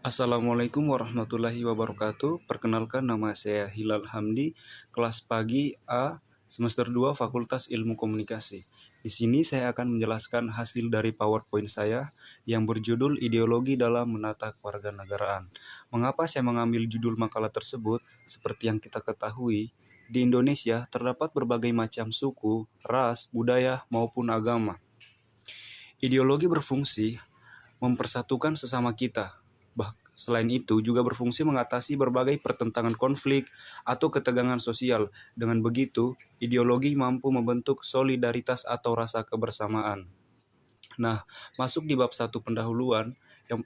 Assalamualaikum warahmatullahi wabarakatuh. Perkenalkan, nama saya Hilal Hamdi, kelas pagi A, semester 2 Fakultas Ilmu Komunikasi. Di sini saya akan menjelaskan hasil dari PowerPoint saya yang berjudul Ideologi dalam Menata Kewarganegaraan. Mengapa saya mengambil judul makalah tersebut? Seperti yang kita ketahui, di Indonesia terdapat berbagai macam suku, ras, budaya, maupun agama. Ideologi berfungsi mempersatukan sesama kita. Selain itu, juga berfungsi mengatasi berbagai pertentangan konflik atau ketegangan sosial. Dengan begitu, ideologi mampu membentuk solidaritas atau rasa kebersamaan. Nah, masuk di bab 1 pendahuluan,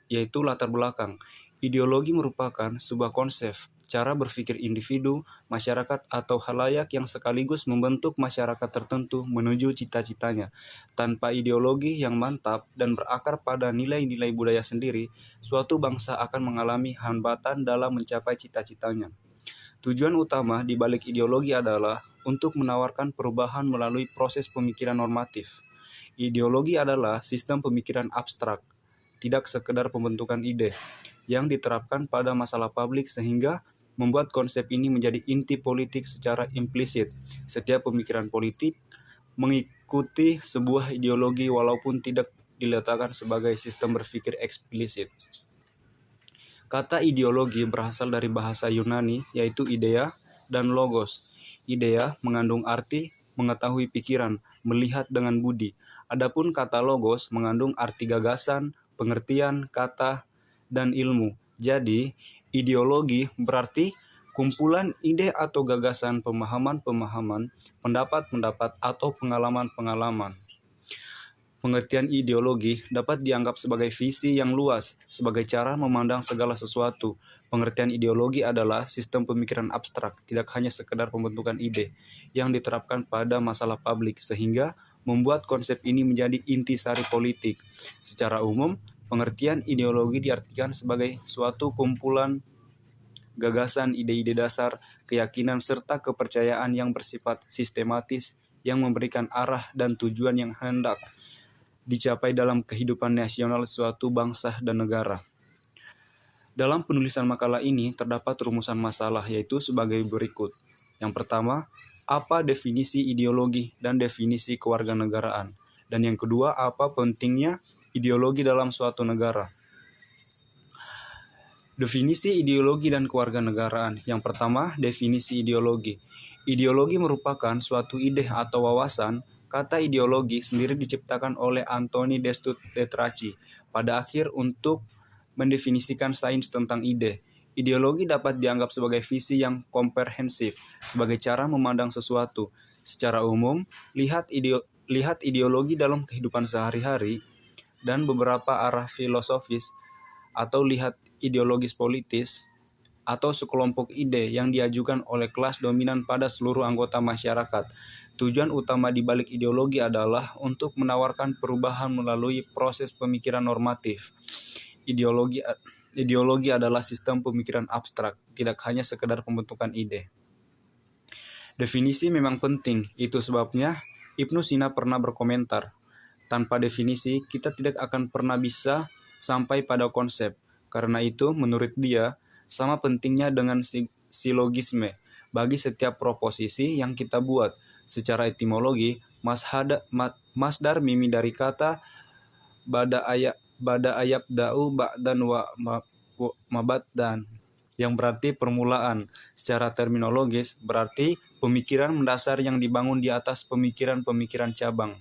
yaitu latar belakang. Ideologi merupakan sebuah konsep, cara berpikir individu, masyarakat, atau halayak yang sekaligus membentuk masyarakat tertentu menuju cita-citanya. Tanpa ideologi yang mantap dan berakar pada nilai-nilai budaya sendiri, suatu bangsa akan mengalami hambatan dalam mencapai cita-citanya. Tujuan utama di balik ideologi adalah untuk menawarkan perubahan melalui proses pemikiran normatif. Ideologi adalah sistem pemikiran abstrak, tidak sekedar pembentukan ide, yang diterapkan pada masalah publik sehingga membuat konsep ini menjadi inti politik secara implisit. Setiap pemikiran politik mengikuti sebuah ideologi walaupun tidak diletakkan sebagai sistem berpikir eksplisit. Kata ideologi berasal dari bahasa Yunani, yaitu idea dan logos. Idea mengandung arti mengetahui pikiran, melihat dengan budi. Adapun kata logos mengandung arti gagasan, pengertian, kata, dan ilmu. Jadi, ideologi berarti kumpulan ide atau gagasan, pemahaman-pemahaman, pendapat-pendapat, atau pengalaman-pengalaman. Pengertian ideologi dapat dianggap sebagai visi yang luas, sebagai cara memandang segala sesuatu. Pengertian ideologi adalah sistem pemikiran abstrak, tidak hanya sekedar pembentukan ide, yang diterapkan pada masalah publik, sehingga membuat konsep ini menjadi intisari politik. Secara umum, pengertian ideologi diartikan sebagai suatu kumpulan gagasan, ide-ide dasar, keyakinan, serta kepercayaan yang bersifat sistematis, yang memberikan arah dan tujuan yang hendak dicapai dalam kehidupan nasional suatu bangsa dan negara. Dalam penulisan makalah ini terdapat rumusan masalah, yaitu sebagai berikut. Yang pertama, apa definisi ideologi dan definisi kewarganegaraan? Dan yang kedua, apa pentingnya ideologi dalam suatu negara? Definisi ideologi dan kewarganegaraan. Yang pertama, definisi ideologi. Ideologi merupakan suatu ide atau wawasan. Kata ideologi sendiri diciptakan oleh Anthony Destracci pada akhir untuk mendefinisikan sains tentang ide. Ideologi dapat dianggap sebagai visi yang komprehensif, sebagai cara memandang sesuatu. Secara umum, lihat ideologi dalam kehidupan sehari-hari dan beberapa arah filosofis, atau lihat ideologis politis, atau sekelompok ide yang diajukan oleh kelas dominan pada seluruh anggota masyarakat. Tujuan utama di balik ideologi adalah untuk menawarkan perubahan melalui proses pemikiran normatif. Ideologi adalah sistem pemikiran abstrak, tidak hanya sekedar pembentukan ide. Definisi memang penting, itu sebabnya Ibnu Sina pernah berkomentar, tanpa definisi kita tidak akan pernah bisa sampai pada konsep. Karena itu, menurut dia, sama pentingnya dengan silogisme bagi setiap proposisi yang kita buat. Secara etimologi, masdar mimi dari kata bada ayab da'u ba'dan wa mabaddan, yang berarti permulaan. Secara terminologis, berarti pemikiran mendasar yang dibangun di atas pemikiran-pemikiran cabang.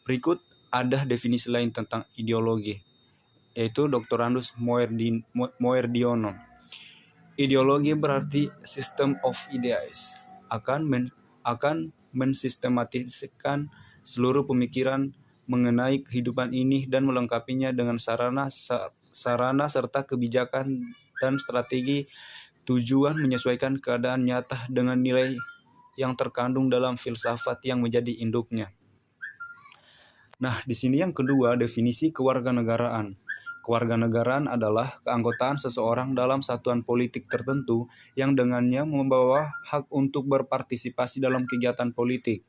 Berikut ada definisi lain tentang ideologi, yaitu Dr. Andus Moerdiono. Ideologi berarti system of ideas, akan mensistematiskan seluruh pemikiran mengenai kehidupan ini dan melengkapinya dengan sarana serta kebijakan dan strategi tujuan menyesuaikan keadaan nyata dengan nilai yang terkandung dalam filsafat yang menjadi induknya. Nah, di sini yang kedua, definisi kewarganegaraan. Kewarganegaraan adalah keanggotaan seseorang dalam satuan politik tertentu yang dengannya membawa hak untuk berpartisipasi dalam kegiatan politik.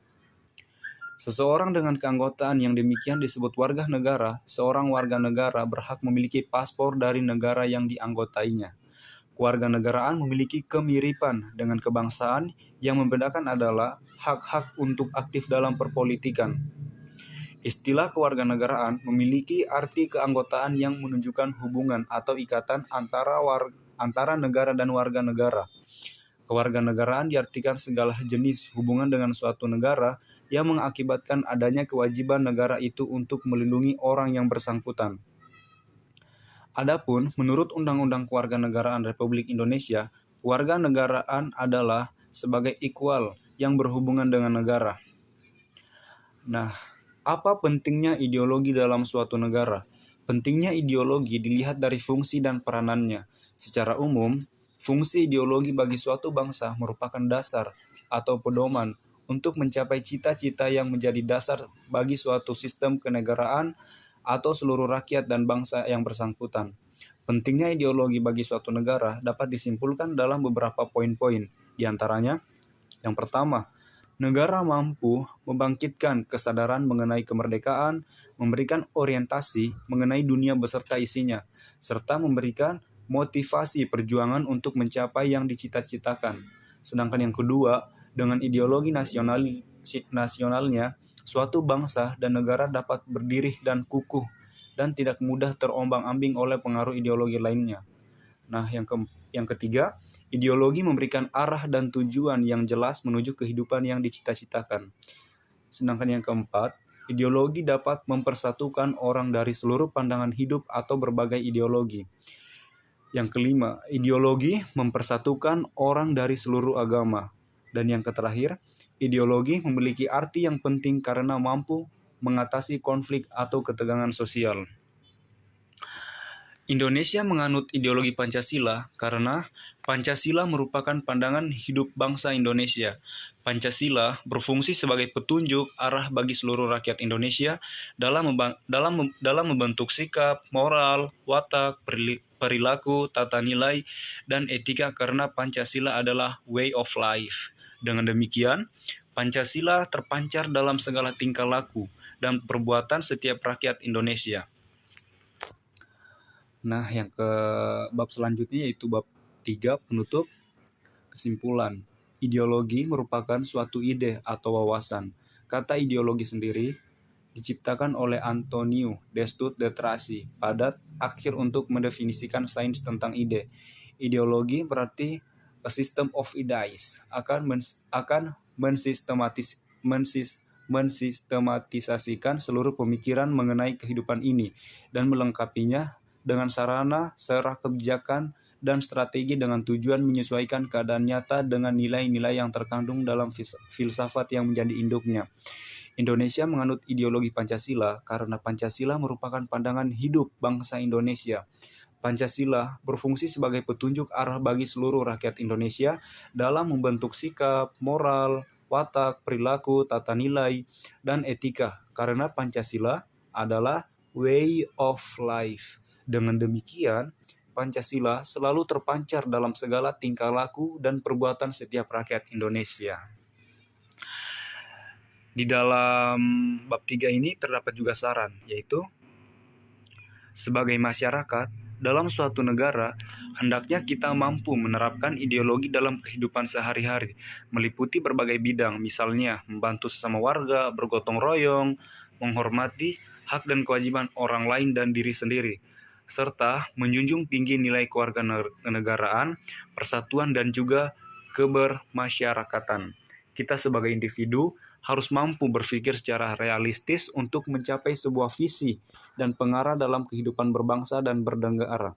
Seseorang dengan keanggotaan yang demikian disebut warga negara. Seorang warga negara berhak memiliki paspor dari negara yang dianggotainya. Kewarganegaraan memiliki kemiripan dengan kebangsaan, yang membedakan adalah hak-hak untuk aktif dalam perpolitikan. Istilah kewarganegaraan memiliki arti keanggotaan yang menunjukkan hubungan atau ikatan antara negara dan warga negara. Kewarganegaraan diartikan segala jenis hubungan dengan suatu negara yang mengakibatkan adanya kewajiban negara itu untuk melindungi orang yang bersangkutan. Adapun menurut Undang-Undang Kewarganegaraan Republik Indonesia, kewarganegaraan adalah sebagai ikhwal yang berhubungan dengan negara. Nah, apa pentingnya ideologi dalam suatu negara? Pentingnya ideologi dilihat dari fungsi dan peranannya. Secara umum, fungsi ideologi bagi suatu bangsa merupakan dasar atau pedoman untuk mencapai cita-cita yang menjadi dasar bagi suatu sistem kenegaraan atau seluruh rakyat dan bangsa yang bersangkutan. Pentingnya ideologi bagi suatu negara dapat disimpulkan dalam beberapa poin-poin. Di antaranya, yang pertama, negara mampu membangkitkan kesadaran mengenai kemerdekaan, memberikan orientasi mengenai dunia beserta isinya, serta memberikan motivasi perjuangan untuk mencapai yang dicita-citakan. Sedangkan yang kedua, dengan ideologi nasionalnya, suatu bangsa dan negara dapat berdiri dan kukuh dan tidak mudah terombang-ambing oleh pengaruh ideologi lainnya. Nah, yang ketiga, ideologi memberikan arah dan tujuan yang jelas menuju kehidupan yang dicita-citakan. Sedangkan yang keempat, ideologi dapat mempersatukan orang dari seluruh pandangan hidup atau berbagai ideologi. Yang kelima, ideologi mempersatukan orang dari seluruh agama. Dan yang terakhir, ideologi memiliki arti yang penting karena mampu mengatasi konflik atau ketegangan sosial. Indonesia menganut ideologi Pancasila karena Pancasila merupakan pandangan hidup bangsa Indonesia. Pancasila berfungsi sebagai petunjuk arah bagi seluruh rakyat Indonesia dalam membentuk sikap, moral, watak, perilaku, tata nilai, dan etika karena Pancasila adalah way of life. Dengan demikian, Pancasila terpancar dalam segala tingkah laku dan perbuatan setiap rakyat Indonesia. Nah, yang ke bab selanjutnya yaitu bab 3, penutup. Kesimpulan, ideologi merupakan suatu ide atau wawasan. Kata ideologi sendiri diciptakan oleh Antonio Destud de Tracy pada akhir untuk mendefinisikan sains tentang ide. Ideologi berarti a system of ideas, akan mensistematisasikan seluruh pemikiran mengenai kehidupan ini dan melengkapinya dengan sarana, serah kebijakan, dan strategi dengan tujuan menyesuaikan keadaan nyata dengan nilai-nilai yang terkandung dalam filsafat yang menjadi induknya. Indonesia menganut ideologi Pancasila karena Pancasila merupakan pandangan hidup bangsa Indonesia. Pancasila berfungsi sebagai petunjuk arah bagi seluruh rakyat Indonesia dalam membentuk sikap, moral, watak, perilaku, tata nilai, dan etika karena Pancasila adalah way of life. Dengan demikian, Pancasila selalu terpancar dalam segala tingkah laku dan perbuatan setiap rakyat Indonesia. Di dalam bab 3 ini terdapat juga saran, yaitu sebagai masyarakat dalam suatu negara, hendaknya kita mampu menerapkan ideologi dalam kehidupan sehari-hari, meliputi berbagai bidang, misalnya membantu sesama warga, bergotong royong, menghormati hak dan kewajiban orang lain dan diri sendiri, serta menjunjung tinggi nilai kewarganegaraan, persatuan, dan juga kebermasyarakatan. Kita sebagai individu harus mampu berpikir secara realistis untuk mencapai sebuah visi dan pengarah dalam kehidupan berbangsa dan bernegara.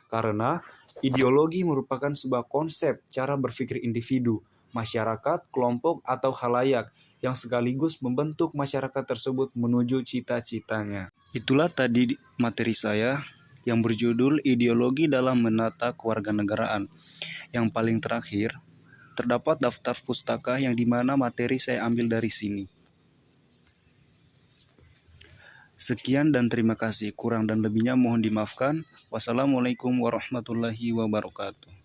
Karena ideologi merupakan sebuah konsep cara berpikir individu, masyarakat, kelompok, atau khalayak yang sekaligus membentuk masyarakat tersebut menuju cita-citanya. Itulah tadi materi saya yang berjudul Ideologi dalam Menata Kewarganegaraan. Yang paling terakhir, terdapat daftar pustaka yang dimana materi saya ambil dari sini. Sekian dan terima kasih. Kurang dan lebihnya mohon dimaafkan. Wassalamualaikum warahmatullahi wabarakatuh.